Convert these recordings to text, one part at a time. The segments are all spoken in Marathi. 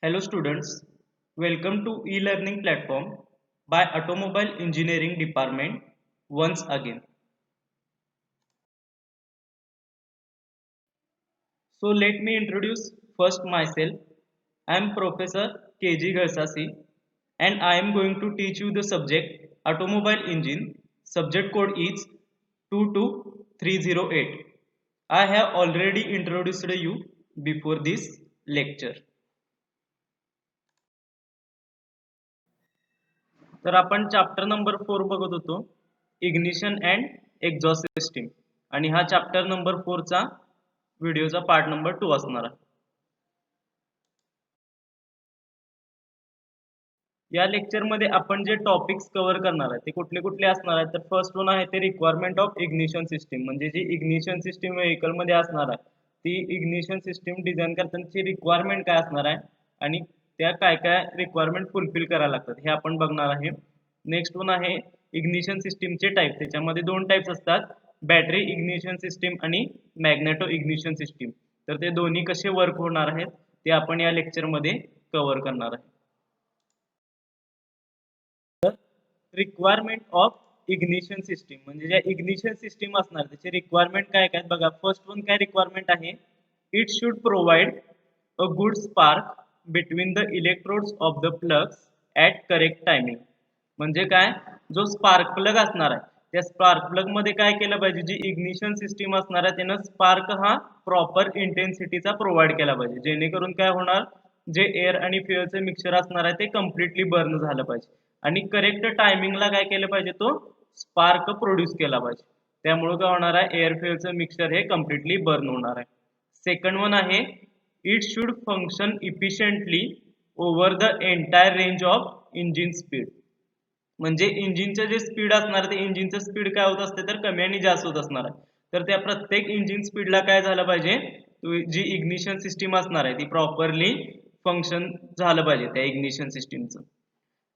Hello students, welcome to e-learning platform by Automobile Engineering Department once again. So let me introduce first myself. I am Professor KG Ghalsasi and I am going to teach you the subject Automobile Engine. Subject code is 22308. I have already introduced you before this lecture. तर आपण चॅप्टर नंबर 4 बघत होतो इग्निशन अँड एक्झॉस्ट सिस्टीम आणि हा चॅप्टर नंबर 4 चा व्हिडिओचा पार्ट नंबर 2 असणार आहे. या लेक्चर मध्ये आपण जे टॉपिक्स कव्हर करणार आहे ते कुठले कुठले असणार आहेत तर फर्स्ट वन आहे ते रिक्वायरमेंट ऑफ इग्निशन सिस्टीम म्हणजे जी इग्निशन सिस्टीम व्हेकल मध्ये असणार आहे ती इग्निशन सिस्टीम डिझाईन करतानाची रिक्वायरमेंट काय असणार आहे आणि त्या काय काय रिक्वायरमेंट फुलफिल करायला लागतात हे आपण बघणार आहे. नेक्स्ट वन आहे इग्निशन सिस्टीमचे टाईप. त्याच्यामध्ये दोन टाईप्स असतात, बॅटरी इग्निशन सिस्टीम आणि मॅग्नेटो इग्निशन सिस्टीम. तर ते दोन्ही कसे वर्क होणार आहेत ते आपण या लेक्चर मध्ये कव्हर करणार आहे. रिक्वायरमेंट ऑफ इग्निशन सिस्टीम म्हणजे ज्या इग्निशन सिस्टीम असणार त्याची रिक्वायरमेंट काय काय बघा. फर्स्ट वन काय रिक्वायरमेंट आहे, it should provide a good spark between the electrodes of the plugs at correct timing. म्हणजे काय, जो स्पार्क प्लग असणार आहे त्या स्पार्क प्लग मध्ये काय केलं पाहिजे, जी इग्निशन सिस्टीम असणार आहे त्यानं स्पार्क हा प्रॉपर इंटेन्सिटीचा प्रोव्हाइड केला पाहिजे, जेणेकरून काय होणार, जे एअर आणि फ्युएलचं मिक्सचर असणार आहे ते कम्प्लिटली बर्न झालं पाहिजे आणि करेक्ट टायमिंगला काय केलं पाहिजे, तो स्पार्क प्रोड्यूस केला पाहिजे. त्यामुळे काय होणार आहे, एअर फ्युएलचं मिक्सचर हे कम्प्लिटली बर्न होणार आहे. सेकंड वन आहे, it should function efficiently over the entire range of engine speed. म्हणजे इंजिनचं जे स्पीड असणार ते इंजिनचं स्पीड काय होत असते तर कमी आणि जास्त होत असणार आहे. तर त्या प्रत्येक इंजिन स्पीडला काय झालं पाहिजे, जी इग्निशन सिस्टीम असणार आहे ती प्रॉपरली फंक्शन झालं पाहिजे त्या इग्निशन सिस्टीमचं.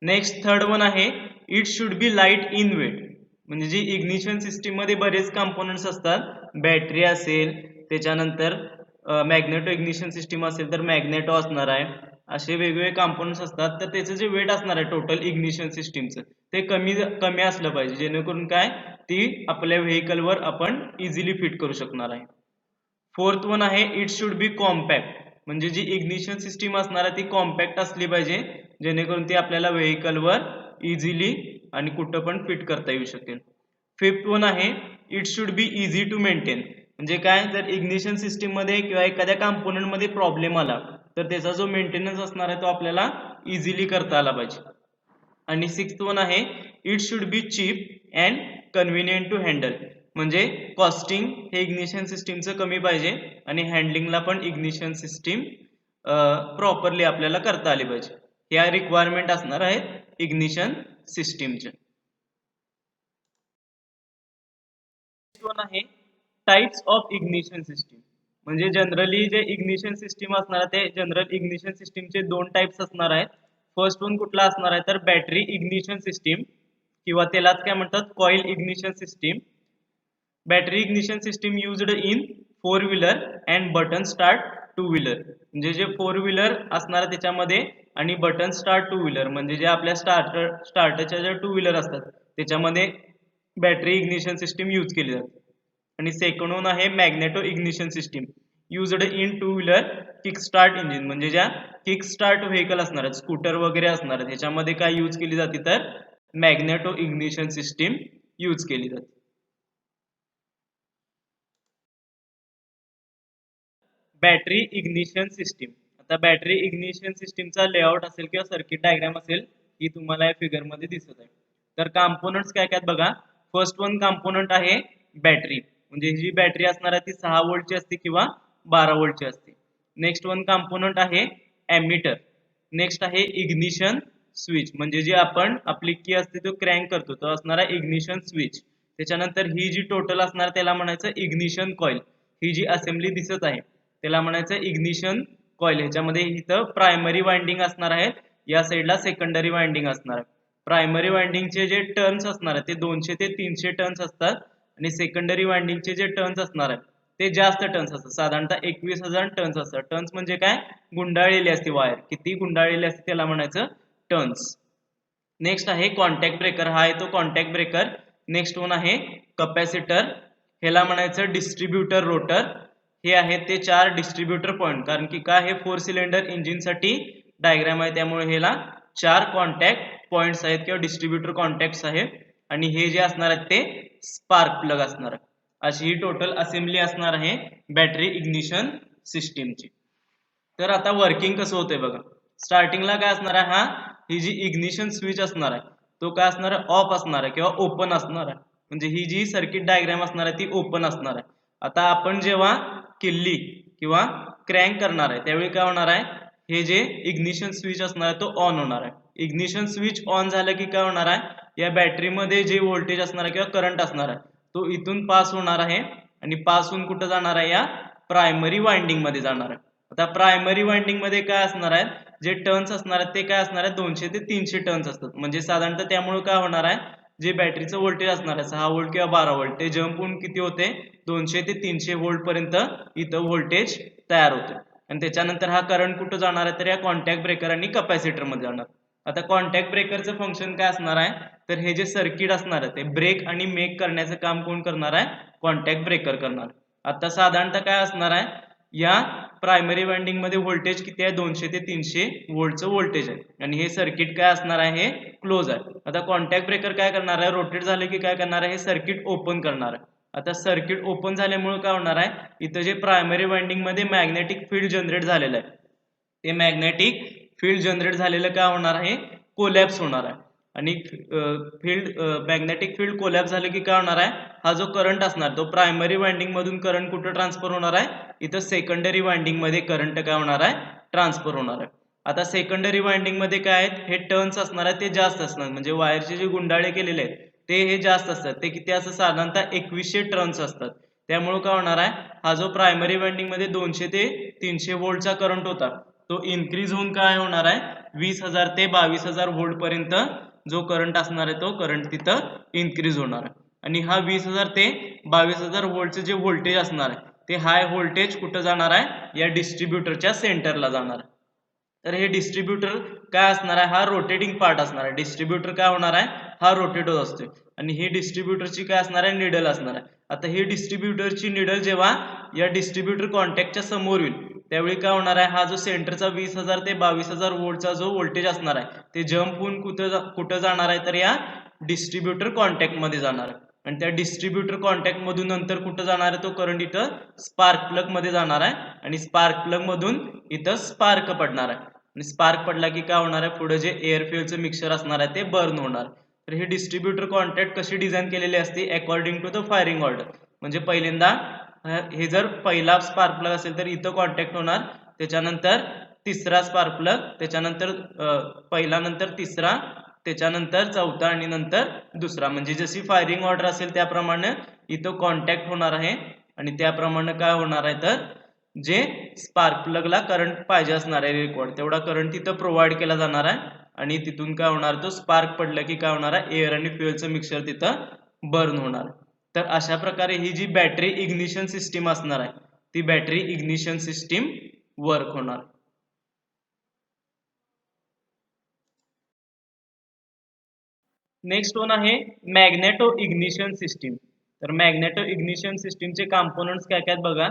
नेक्स्ट थर्ड वन आहे, it should be light in weight. म्हणजे जी इग्निशन सिस्टीम मध्ये बरेच कंपोनंट्स असतात, बॅटरी असेल, त्याच्यानंतर मॅग्नेटो इग्निशन सिस्टीम असेल तर मॅग्नेटो असणार आहे, असे वेगवेगळे कंपोनंट्स असतात. तर त्याचं जे वेट असणार आहे टोटल इग्निशन सिस्टीमचं ते कमी कमी असलं पाहिजे, जेणेकरून काय ती आपल्या व्हेकलवर आपण इझिली फिट करू शकणार आहे. फोर्थ वन आहे, इट शुड बी कॉम्पॅक्ट. म्हणजे जी इग्निशन सिस्टीम असणार आहे ती कॉम्पॅक्ट असली पाहिजे, जेणेकरून ती आपल्याला व्हेकलवर इझिली आणि कुठं पण फिट करता येऊ शकेल. फिफ्थ वन आहे, it should be easy to maintain. म्हणजे काय, जर इग्निशन सिस्टीम मध्ये किंवा एखाद्या कंपोनंट मध्ये प्रॉब्लेम आला तर त्याचा जो मेंटेनन्स असणार आहे तो आपल्याला इझिली करता आला पाहिजे. आणि सिक्स्थ वन आहे, it should be cheap and convenient to handle. म्हणजे कॉस्टिंग हे इग्निशन सिस्टीमचं कमी पाहिजे आणि हँडलिंगला पण इग्निशन सिस्टीम प्रॉपरली आपल्याला करता आली पाहिजे. ह्या रिक्वायरमेंट असणार आहेत इग्निशन सिस्टीमचे. वन आहे टाइप्स ऑफ इग्निशन सिस्टीम. म्हणजे जनरली जे इग्निशन सिस्टीम असणार ते जनरल इग्निशन सिस्टीमचे दोन टाइप्स असणार आहेत. फर्स्ट वन कुठला असणार आहे तर बॅटरी इग्निशन सिस्टीम किंवा त्यालाच काय म्हणतात coil ignition system. Battery ignition system used in four wheeler and button start two wheeler. म्हणजे जे फोर व्हीलर असणार त्याच्यामध्ये आणि बटन स्टार्ट टू व्हीलर म्हणजे जे आपल्या स्टार्टरच्या ज्या टू व्हीलर असतात त्याच्यामध्ये बॅटरी इग्निशन सिस्टीम यूज केली जाते. आणि सेकंड वन आहे magneto ignition system used in two wheeler kick start engine. म्हणजे ज्या किक स्टार्ट व्हेकल असणार आहेत, स्कूटर वगैरे असणार आहेत, ह्याच्यामध्ये काय यूज केली जाते तर मॅग्नेटो इग्निशन सिस्टीम यूज केली जाते. Battery ignition system. आता बॅटरी इग्निशन सिस्टीमचा लेआउट असेल किंवा सर्किट डायग्राम असेल ही तुम्हाला या फिगर मध्ये दिसत आहे. तर कंपोनंट्स काय काय बघा. फर्स्ट वन कंपोनंट आहे बॅटरी. म्हणजे जी बॅटरी असणार आहे ती 6 व्होल्टची असते किंवा 12 व्होल्टची असते. नेक्स्ट वन कंपोनंट आहे एमिटर. नेक्स्ट आहे इग्निशन स्विच. म्हणजे जी आपण आपली की असते तो क्रँक करतो तो असणार आहे इग्निशन स्विच. त्याच्यानंतर ही जी टोटल असणार त्याला म्हणायचं इग्निशन कॉइल. ही जी असेंब्ली दिसत आहे त्याला म्हणायचं इग्निशन कॉइल. ह्याच्यामध्ये इथं प्रायमरी वाइंडिंग असणार आहे, या साईडला सेकंडरी वाइंडिंग असणार आहे. प्रायमरी वाइंडिंगचे जे टर्न्स असणार आहेत ते 200 ते 300 टर्न्स असतात आणि सेकंडरी वाइंडिंगचे जे टर्न्स असणार आहेत ते जास्त टर्न्स असतात, साधारणतः 21,000 टर्न्स असतात. टर्न्स म्हणजे काय, गुंडाळलेली असते वायर, किती गुंडाळलेली असते त्याला म्हणायचं टर्न्स. नेक्स्ट आहे कॉन्टॅक्ट ब्रेकर, हा आहे तो कॉन्टॅक्ट ब्रेकर. नेक्स्ट वन आहे कपॅसिटर, ह्याला म्हणायचं डिस्ट्रीब्युटर रोटर. हे आहेत ते 4 डिस्ट्रीब्युटर पॉइंट, कारण की काय हे 4 सिलेंडर इंजिन साठी डायग्राम आहे, त्यामुळे ह्याला 4 कॉन्टॅक्ट पॉइंट्स आहेत किंवा डिस्ट्रीब्युटर कॉन्टॅक्ट्स आहेत. आणि हे जे असणार आहेत ते स्पार्क प्लग असणार आहे. अशी ही टोटल असेंब्ली असणार आहे बॅटरी इग्निशन सिस्टीमची. तर आता वर्किंग कसं होतंय बघा. स्टार्टिंगला काय असणार आहे, हा ही जी इग्निशन स्विच असणार आहे तो काय असणार आहे, ऑफ असणार आहे किंवा ओपन असणार आहे. म्हणजे ही जी सर्किट डायग्राम असणार आहे ती ओपन असणार आहे. आता आपण जेव्हा किल्ली किंवा क्रँक करणार आहे त्यावेळी काय होणार आहे, हे जे इग्निशन स्विच असणार आहे तो ऑन होणार आहे. इग्निशन स्विच ऑन झालं की काय होणार आहे, या बॅटरीमध्ये जे व्होल्टेज असणार आहे किंवा करंट असणार आहे तो इथून पास होणार आहे आणि पास होऊन कुठं जाणार आहे, या प्रायमरी वाइंडिंग मध्ये जाणार आहे. आता प्रायमरी वाइंडिंग मध्ये काय असणार आहे, जे टर्न्स असणार आहेत ते काय असणार आहे, 200 ते 300 टर्न्स असतात. म्हणजे साधारणतः त्यामुळे काय होणार आहे, जे बॅटरीचं व्होल्टेज असणार आहे 6 व्होल्ट किंवा 12 व्होल्ट ते जम्प होऊन किती होते, 200 ते 300 व्होल्ट पर्यंत इथं व्होल्टेज तयार होते. आणि त्याच्यानंतर हा करंट कुठं जाणार आहे, तर या कॉन्टॅक्ट ब्रेकर आणि कपॅसिटर मध्ये जाणार. आता कॉन्टॅक्ट ब्रेकरचं फंक्शन काय असणार आहे, तर हे जे सर्किट असणार आहे ते ब्रेक आणि मेक करण्याचं काम कोण करणार आहे, कॉन्टॅक्ट ब्रेकर करणार. आता साधारणतः काय असणार आहे, या प्रायमरी वाइंडिंग मध्ये व्होल्टेज किती आहे, 200 ते 300 व्होल्टचं व्होल्टेज आहे आणि हे सर्किट काय असणार आहे, हे क्लोज आहे. आता कॉन्टॅक्ट ब्रेकर काय करणार आहे, रोटेट झाले की काय करणार आहे, हे सर्किट ओपन करणार आहे. आता सर्किट ओपन झाल्यामुळे काय होणार आहे, इथं जे प्रायमरी वाइंडिंग मध्ये मॅग्नेटिक फील्ड जनरेट झालेलं आहे ते मॅग्नेटिक फील्ड जनरेट झालेलं काय होणार आहे, कोलॅप्स होणार आहे. आणि मॅग्नेटिक फील्ड कोलॅप्स झालं की काय होणार आहे, हा जो करंट असणार तो प्रायमरी वाइंडिंग मधून करंट कुठं ट्रान्सफर होणार आहे, इथं सेकंडरी वाइंडिंग मध्ये करंट काय होणार आहे, ट्रान्सफर होणार आहे. आता सेकंडरी वाइंडिंग मध्ये काय आहेत, हे टर्न्स असणार आहेत ते जास्त असणार, म्हणजे वायरचे जे गुंडाळे केलेले आहेत ते हे जास्त असतात. ते किती असतात, साधारणतः 2100 टर्न्स असतात. त्यामुळे काय होणार आहे, हा जो प्रायमरी वाइंडिंग मध्ये 200 ते 300 व्होल्टचा करंट होता तो इन्क्रीज होऊन काय होणार आहे, 20,000 ते 22,000 व्होल्ट पर्यंत जो करंट असणार आहे तो करंट तिथं इन्क्रीज होणार आहे. आणि हा 20,000 ते 22,000 व्होल्टचे जे व्होल्टेज असणार आहे ते हाय व्होल्टेज कुठं जाणार आहे, या डिस्ट्रीब्युटरच्या सेंटरला जाणार आहे. तर हे डिस्ट्रीब्युटर काय असणार आहे, हा रोटेटिंग पार्ट असणार आहे. डिस्ट्रीब्युटर काय होणार आहे, हा रोटेट होत असतो आणि ही डिस्ट्रीब्युटरची काय असणार आहे, निडल असणार आहे. आता ही डिस्ट्रीब्युटरची निडल जेव्हा या डिस्ट्रीब्युटर कॉन्टॅक्टच्या समोर येईल त्यावेळी काय होणार आहे, हा जो सेंटरचा 20,000 ते 22,000 व्होल्टचा जो व्होल्टेज असणार आहे ते जम्प होऊन कुठं जाणार आहे, तर या डिस्ट्रीब्युटर कॉन्टॅक्ट मध्ये जाणार आहे. आणि त्या डिस्ट्रीब्युटर कॉन्टॅक्ट मधून नंतर कुठं जाणार आहे, तो करंट इथं स्पार्क प्लग मध्ये जाणार आहे आणि स्पार्क प्लग मधून इथं स्पार्क पडणार आहे. आणि स्पार्क पडला की काय होणार आहे, पुढे जे एअर फ्युएलचं मिक्सचर असणार आहे ते बर्न होणार. तर हे डिस्ट्रीब्युटर कॉन्टॅक्ट कशी डिझाईन केलेली असते, according to the firing order. म्हणजे पहिल्यांदा हे जर पहिला स्पार्क प्लग असेल तर इथं कॉन्टॅक्ट होणार, त्याच्यानंतर तिसरा स्पार्क प्लग, त्याच्यानंतर पहिला नंतर तिसरा, त्याच्यानंतर चौथा आणि नंतर दुसरा. म्हणजे जशी फायरिंग ऑर्डर असेल त्याप्रमाणे इथं कॉन्टॅक्ट होणार आहे आणि त्याप्रमाणे काय होणार आहे, तर जे स्पार्क प्लगला करंट पाहिजे असणार आहे रिक्वायर्ड तेवढा करंट तिथं प्रोव्हाइड केला जाणार आहे आणि तिथून काय होणार, तो स्पार्क पडला की काय होणार आहे, एअर आणि फ्युएलचं मिक्सचर तिथं बर्न होणार. तर अशा प्रकारे ही जी बॅटरी इग्निशन सिस्टीम असणार आहे ती बॅटरी इग्निशन सिस्टीम वर्क होणार. नेक्स्ट वन आहे मॅग्नेटो इग्निशन सिस्टीम. तर मॅग्नेटो इग्निशन सिस्टीमचे कंपोनंट्स काय काय बघा.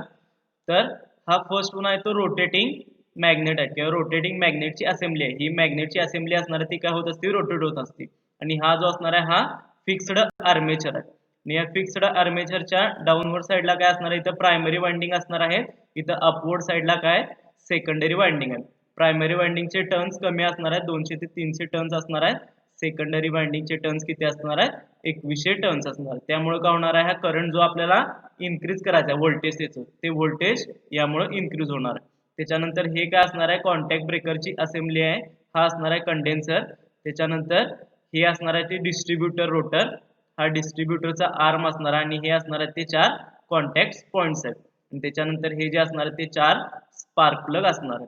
तर हा फर्स्ट वन आहे तो रोटेटिंग मॅग्नेट आहे किंवा रोटेटिंग मॅग्नेटची असेंब्ली आहे. ही मॅग्नेटची असेंब्ली असणार आहे ती काय होत असते, रोटेट होत असते. आणि हा जो असणार आहे हा फिक्स्ड आर्मेचर आहे. आणि या फिक्स्ड आर्मेचरच्या डाऊनवर्ड साईडला काय असणार आहे, इथं प्रायमरी वाइंडिंग असणार आहे, इथं अपवर्ड साईडला काय सेकंडरी वाइंडिंग आहे. प्रायमरी वाइंडिंगचे टर्न्स कमी असणार आहेत, 200 ते 300 टर्न्स असणार आहेत. सेकंडरी वाइंडिंगचे टर्न्स किती असणार आहेत, 2100 टर्न्स असणार. त्यामुळे काय होणार आहे, हा करंट जो आपल्याला इन्क्रीज करायचा आहे व्होल्टेज त्याचं ते व्होल्टेज यामुळे इन्क्रीज होणार आहे. त्याच्यानंतर हे काय असणार आहे, कॉन्टॅक्ट ब्रेकरची असेंब्ली आहे. हा असणार आहे कंडेन्सर. त्याच्यानंतर हे असणार आहे ते डिस्ट्रीब्युटर रोटर, हा डिस्ट्रीब्युटरचा आर्म असणार आहे आणि हे असणार आहे ते 4 कॉन्टॅक्ट पॉइंट्स आहेत. आणि त्याच्यानंतर हे जे असणार आहे ते 4 स्पार्क प्लग असणार आहे.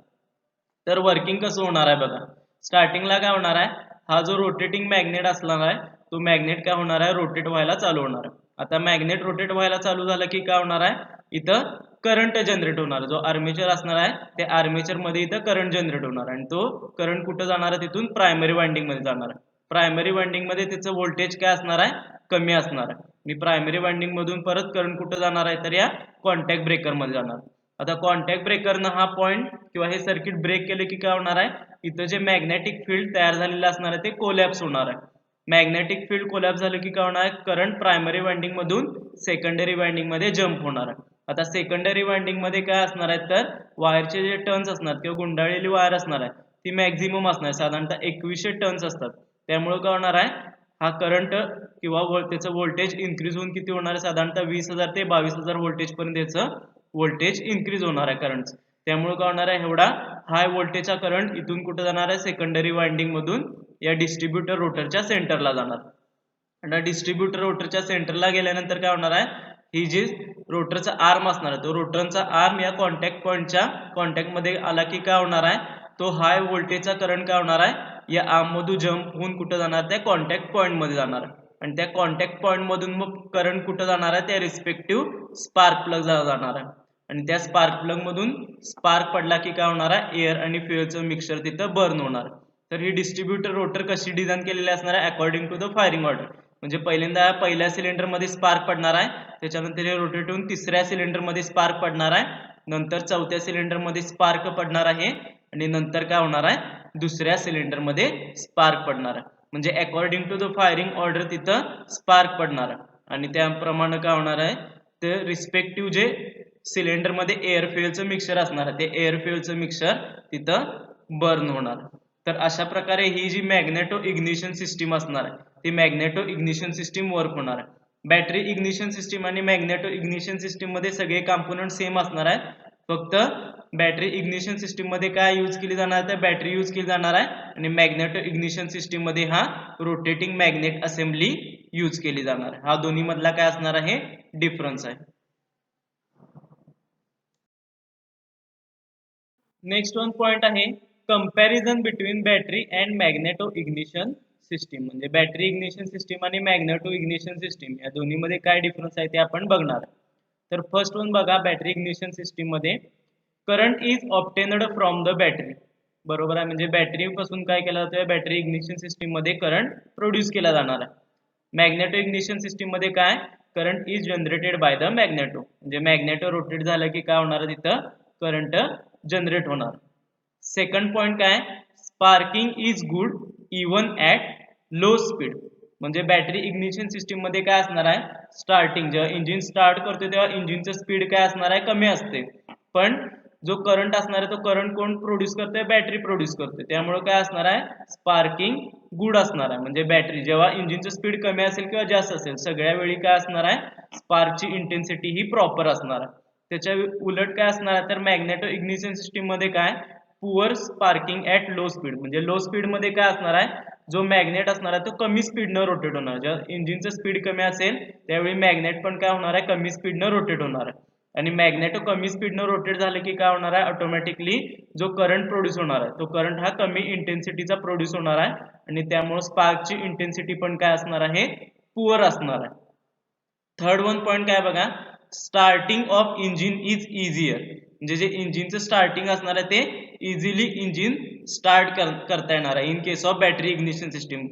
तर वर्किंग कसं होणार आहे बघा. स्टार्टिंगला काय होणार आहे, हा जो रोटेटिंग मॅग्नेट असणार आहे तो मॅग्नेट काय होणार आहे, रोटेट व्हायला चालू होणार आहे. आता मॅग्नेट रोटेट व्हायला चालू झालं की काय होणार आहे, इथं करंट जनरेट होणार. जो आर्मेचर असणार आहे त्या आर्मेचर मध्ये इथं करंट जनरेट होणार आणि तो करंट कुठं जाणार आहे, तिथून प्रायमरी वाइंडिंग मध्ये जाणार आहे. प्रायमरी वाइंडिंग मध्ये त्याचं व्होल्टेज काय असणार आहे, कमी असणार आहे. मी प्रायमरी वाइंडिंग मधून परत करंट कुठं जाणार आहे, तर या कॉन्टॅक्ट ब्रेकर मध्ये जाणार. आता कॉन्टॅक्ट ब्रेकरनं हा पॉइंट किंवा हे सर्किट ब्रेक केले की काय होणार आहे, इथं जे मॅग्नेटिक फील्ड तयार झालेलं असणार आहे ते कोलॅप्स होणार आहे. मॅग्नेटिक फील्ड कोलॅप्स झालं की काय होणार आहे, करंट प्रायमरी वाइंडिंग मधून सेकंडरी वाइंडिंग मध्ये जम्प होणार आहे. आता सेकंडरी वाइंडिंग मध्ये काय असणार आहे, तर वायरचे जे टर्न्स असणार किंवा गुंडाळलेली वायर असणार आहे ती मॅक्झिमम असणार, साधारणतः 2100 टर्न्स असतात. त्यामुळे काय होणार आहे, हा करंट किंवा त्याचं व्होल्टेज इन्क्रीज होऊन किती होणार आहे, साधारणतः 20,000 ते 22,000 व्होल्टेज पर्यंत याचं व्होल्टेज इन्क्रीज होणार आहे करंट. त्यामुळे काय होणार आहे, एवढा हाय व्होल्टेजचा करंट इथून कुठे जाणार आहे, सेकंडरी वाइंडिंग मधून या डिस्ट्रीब्युटर रोटरच्या सेंटरला जाणार. आणि डिस्ट्रीब्युटर रोटरच्या सेंटरला गेल्यानंतर काय होणार आहे, ही जी रोटरचा आर्म असणार आहे तो रोटरचा आर्म या कॉन्टॅक्ट पॉइंटच्या कॉन्टॅक्ट मध्ये आला की काय होणार आहे, तो हाय व्होल्टेजचा करंट काय होणार आहे, या आर्म मधून जम्प होऊन कुठे जाणार, त्या कॉन्टॅक्ट पॉइंट मध्ये जाणार. आणि त्या कॉन्टॅक्ट पॉइंट मधून मग करंट कुठे जाणार आहे, त्या रिस्पेक्टिव्ह स्पार्क प्लग जाणार आहे. आणि त्या स्पार्क प्लग मधून स्पार्क पडला की काय होणार आहे, एअर आणि फ्युएलचं मिक्सचर तिथं बर्न होणार. तर ही डिस्ट्रीब्युटर रोटर कशी डिझाईन केलेली असणार आहे, according to the firing order. म्हणजे पहिल्यांदा पहिल्या सिलेंडर मध्ये स्पार्क पडणार आहे, त्याच्यानंतर हे रोटेट होऊन तिसऱ्या सिलेंडर मध्ये स्पार्क पडणार आहे, नंतर चौथ्या सिलेंडर मध्ये स्पार्क पडणार आहे आणि नंतर काय होणार आहे, दुसऱ्या सिलेंडर मध्ये स्पार्क पडणार आहे. म्हणजे according to the firing order तिथं स्पार्क पडणार आहे. आणि त्याप्रमाणे काय होणार आहे, ते रिस्पेक्टिव्ह जे सिलेंडर मध्ये एअर फ्युएलचं मिक्सचर असणार आहे ते एअर फ्युएलचं मिक्सचर तिथं बर्न होणार. तर अशा प्रकारे ही जी मॅग्नेटो इग्निशन सिस्टीम असणार आहे ती मॅग्नेटो इग्निशन सिस्टीम वर्क होणार आहे. बॅटरी इग्निशन सिस्टीम आणि मॅग्नेटो इग्निशन सिस्टीम मध्ये सगळे कंपोनंट सेम असणार आहेत. फक्त बॅटरी इग्निशन सिस्टीम मध्ये काय यूज केली जाणार आहे, बॅटरी यूज केली जाणार आहे आणि मॅग्नेटो इग्निशन सिस्टीम मध्ये हा रोटेटिंग मॅग्नेट असेंबली यूज केली जाणार आहे. हा दोन्ही मधला काय असणार आहे, डिफरन्स आहे. नेक्स्ट वन पॉइंट आहे comparison between battery and magneto ignition system. म्हणजे बॅटरी इग्निशन सिस्टीम आणि मॅग्नेटो इग्निशन सिस्टीम या दोन्हीमध्ये काय डिफरन्स आहे ते आपण बघणार. तर फर्स्ट वन बघा, बॅटरी इग्निशन सिस्टीम मध्ये current is obtained from the battery. बरोबर आहे, म्हणजे बॅटरी पासून काय केलं जातं, बॅटरी इग्निशन सिस्टीम मध्ये करंट प्रोड्यूस केला जाणार आहे. मॅग्नेटो इग्निशन सिस्टीम मध्ये काय, current is generated by the magneto. म्हणजे मॅग्नेटो रोटेट झालं की काय होणार, तिथं करंट जनरेट होणार. सेकंड पॉइंट काय, sparking is good even at low speed. म्हणजे बॅटरी इग्निशन सिस्टीम मध्ये काय असणार आहे, स्टार्टिंग जेव्हा इंजिन स्टार्ट करतो तेव्हा इंजिनचं स्पीड काय असणार आहे, कमी असते. पण जो करंट असणार आहे तो करंट कोण प्रोड्यूस करते, बॅटरी प्रोड्यूस करते. त्यामुळे काय असणार आहे, स्पार्किंग गुड असणार आहे. म्हणजे बॅटरी जेव्हा इंजिनचं स्पीड कमी असेल किंवा जास्त असेल सगळ्या वेळी काय असणार आहे, स्पार्कची इंटेन्सिटी ही प्रॉपर असणार आहे. त्याच्या उलट काय असणार आहे, तर मॅग्नेटो इग्निशन सिस्टीम मध्ये काय, poor sparking at low speed. म्हणजे लो स्पीड मध्ये काय असणार आहे, जो मॅग्नेट असणार आहे तो कमी स्पीडनं रोटेट होणार. जेव्हा इंजिनचं स्पीड कमी असेल त्यावेळी मॅग्नेट पण काय होणार आहे, कमी स्पीडनं रोटेट होणार आहे. आणि मॅग्नेटो कमी स्पीडनं रोटेट झालं की काय होणार आहे, ऑटोमॅटिकली जो करंट प्रोड्यूस होणार आहे तो करंट हा कमी इंटेन्सिटीचा प्रोड्यूस होणार आहे आणि त्यामुळे स्पार्कची इंटेन्सिटी पण काय असणार आहे, पुअर असणार आहे. थर्ड वन पॉइंट काय बघा, starting of engine is easier. म्हणजे जे इंजिनचं स्टार्टिंग असणार आहे ते इझिली इंजिन स्टार्ट करता येणार आहे in case of battery ignition system.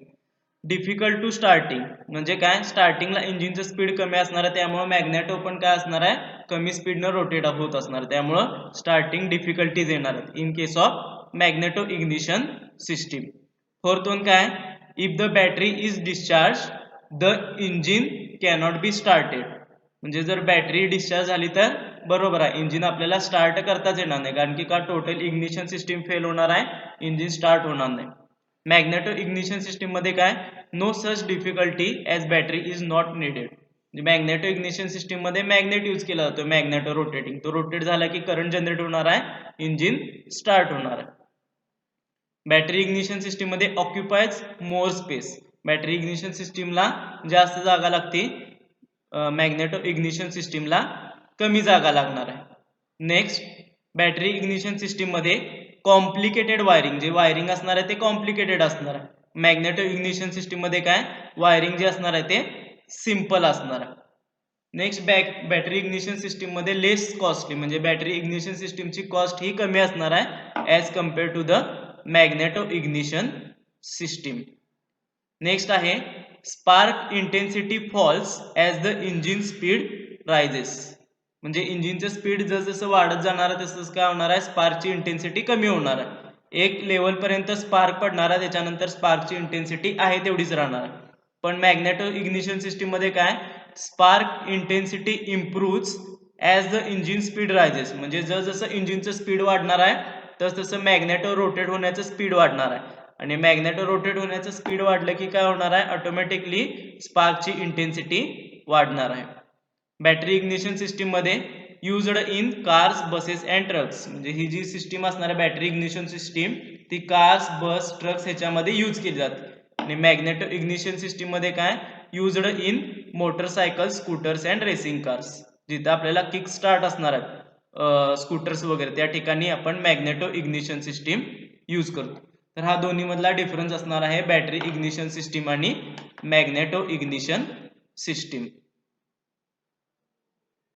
Difficult to starting म्हणजे काय, स्टार्टिंगला इंजिनचं स्पीड कमी असणार आहे त्यामुळे मॅग्नेटो पण काय असणार आहे, कमी स्पीडनं रोटेट होत असणार. त्यामुळं स्टार्टिंग डिफिकल्टीज येणार आहेत in case of magneto ignition system. Fourth one काय, if the battery is discharge the engine cannot be started. म्हणजे जर बॅटरी डिस्चार्ज झाली तर बरोबर आहे, इंजिन आपल्याला स्टार्ट करताच येणार नाही, कारण की का टोटल इग्निशन सिस्टीम फेल होणार आहे, इंजिन स्टार्ट होणार नाही. मॅग्नेटो इग्निशन सिस्टीम मध्ये काय, no such difficulty as battery is not needed. म्हणजे मॅग्नेटो इग्निशन सिस्टीम मध्ये मॅग्नेट यूज केला जातो, मॅग्नेटो रोटेटिंग. तो रोटेट झाला की करंट जनरेट होणार आहे, इंजिन स्टार्ट होणार आहे. बॅटरी इग्निशन सिस्टीम मध्ये ऑक्युपायज मोर स्पेस. बॅटरी इग्निशन सिस्टीमला जास्त जागा लागते, मॅग्नेटो इग्निशन सिस्टीमला कमी जागा लागणार आहे. नेक्स्ट, बॅटरी इग्निशन सिस्टीम मध्ये कॉम्प्लिकेटेड वायरिंग, जे वायरिंग असणार आहे ते कॉम्प्लिकेटेड असणार आहे. मॅग्नेटो इग्निशन सिस्टीम मध्ये काय, वायरिंग जे असणार आहे ते सिंपल असणार आहे. नेक्स्ट बॅटरी इग्निशन सिस्टीम मध्ये लेस कॉस्टली, म्हणजे बॅटरी इग्निशन सिस्टीमची कॉस्ट ही कमी असणार आहे as compare to the magneto ignition system. Next आहे spark intensity falls as the engine speed rises, म्हणजे इंजिनचं स्पीड जसं वाढत जाणार आहे तसंच काय होणार आहे, स्पार्कची इंटेन्सिटी कमी होणार आहे. एक लेवल पर्यंत स्पार्क पडणार आहे, त्याच्यानंतर स्पार्कची इंटेन्सिटी आहे तेवढीच राहणार आहे. पण मॅग्नेटो इग्निशन सिस्टीम मध्ये काय, spark intensity improve as the engine speed rises, म्हणजे जसं इंजिनचं स्पीड वाढणार आहे तसं मॅग्नेटो रोटेट होण्याचं स्पीड वाढणार आहे. आणि मॅग्नेटो रोटेट होण्याचं स्पीड वाढलं की काय होणार आहे, ऑटोमॅटिकली स्पार्कची इंटेन्सिटी वाढणार आहे. बॅटरी इग्निशन सिस्टीम मध्ये used in cars, buses and trucks, म्हणजे ही जी सिस्टीम असणार आहे बॅटरी इग्निशन सिस्टीम ती कार्स, बस, ट्रक्स ह्याच्यामध्ये यूज केली जाते. आणि मॅग्नेटो इग्निशन सिस्टीम मध्ये काय, used in motorcycle, scooters and racing cars, जिथं आपल्याला किक स्टार्ट असणार आहेत स्कूटर्स वगैरे, त्या ठिकाणी आपण मॅग्नेटो इग्निशन सिस्टीम यूज करतो. तर हा दोन्ही मधला डिफरन्स असणार आहे बॅटरी इग्निशन सिस्टीम आणि मॅग्नेटो इग्निशन सिस्टीम.